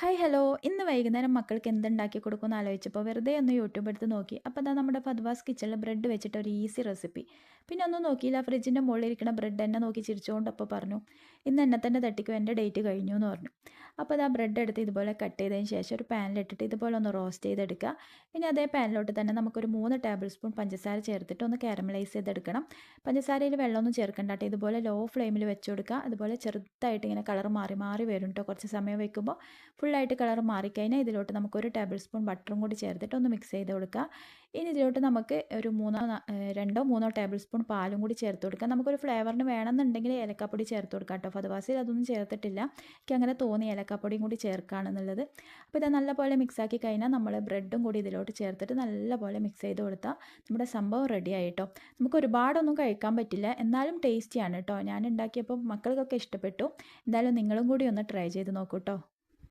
Hi hello ഇന്ന് വൈകുന്നേരം മക്കൾക്ക് എന്തുണ്ടാക്കി കൊടുക്കുമെന്ന് ആലോചിച്ചപ്പോൾ വെറുതെ ഒന്ന് യൂട്യൂബ് എടുത്ത് നോക്കി അപ്പോൾ അതാ നമ്മുടെ ഫദ്വാസ് കിച്ചണിൽ ബ്രെഡ് വെച്ചിട്ട് ഒരു ഈസി റെസിപ്പി. പിന്നെ ഒന്നും നോക്കിയില്ല, ഫ്രിഡ്ജിൻ്റെ മുകളിൽ ഇരിക്കുന്ന ബ്രെഡ് എന്നെ നോക്കി ചിരിച്ചുകൊണ്ട് അപ്പോൾ പറഞ്ഞു, ഇന്ന് എന്നെ തന്നെ തട്ടിക്കും, എൻ്റെ ഡേറ്റ് കഴിഞ്ഞു എന്ന് പറഞ്ഞു. അപ്പോൾ അതാ ബ്രെഡ് എടുത്ത് ഇതുപോലെ കട്ട് ചെയ്തതിന് ശേഷം ഒരു പാനിലിട്ടിട്ട് ഇതുപോലെ ഒന്ന് റോസ്റ്റ് ചെയ്തെടുക്കുക. ഇനി അതേ പാനിലോട്ട് തന്നെ നമുക്കൊരു 3 ടേബിൾ സ്പൂൺ പഞ്ചസാര ചേർത്തിട്ട് ഒന്ന് കാരമലൈസ് ചെയ്തെടുക്കണം. പഞ്ചസാരയിൽ വെള്ളമൊന്നും ചേർക്കണ്ട കേട്ടോ, ഇതുപോലെ ലോ ഫ്ലെയിമിൽ വെച്ച് കൊടുക്കുക. അതുപോലെ ചെറുതായിട്ട് ഇങ്ങനെ കളർ മാറി മാറി വരും കേട്ടോ, കുറച്ച് സമയം വയ്ക്കുമ്പോൾ ഫുള്ളായിട്ട് കളർ മാറിക്കഴിഞ്ഞാൽ ഇതിലോട്ട് നമുക്ക് 1 ടേബിൾ സ്പൂൺ ബട്ടറും കൂടി ചേർത്തിട്ട് ഒന്ന് മിക്സ് ചെയ്ത് കൊടുക്കുക. ഇനി ഇതിലോട്ട് നമുക്ക് ഒരു 2 3 ടേബിൾ സ്പൂൺ പാലും കൂടി ചേർത്ത് കൊടുക്കുക. നമുക്കൊരു ഫ്ലേവറിന് വേണമെന്നുണ്ടെങ്കിൽ ഏലക്കാപ്പൊടി ചേർത്ത് കൊടുക്കാം കേട്ടോ. ഫദ്വാസിൽ അതൊന്നും ചേർത്തിട്ടില്ല, എനിക്ക് അങ്ങനെ തോന്നി ഏലക്കാപ്പൊടിയും കൂടി ചേർക്കുകയാണെന്നുള്ളത്. അപ്പോൾ ഇത് നല്ലപോലെ മിക്സാക്കി കഴിഞ്ഞാൽ നമ്മൾ ബ്രെഡും കൂടി ഇതിലോട്ട് ചേർത്തിട്ട് നല്ലപോലെ മിക്സ് ചെയ്ത് കൊടുത്താൽ നമ്മുടെ സംഭവം റെഡി ആയിട്ടോ. നമുക്ക് ഒരുപാടൊന്നും കഴിക്കാൻ പറ്റില്ല, എന്നാലും ടേസ്റ്റിയാണ് കേട്ടോ. ഞാൻ ഉണ്ടാക്കിയപ്പോൾ മക്കൾക്കൊക്കെ ഇഷ്ടപ്പെട്ടു. എന്തായാലും നിങ്ങളും കൂടി ഒന്ന് ട്രൈ ചെയ്ത് നോക്കൂ കേട്ടോ.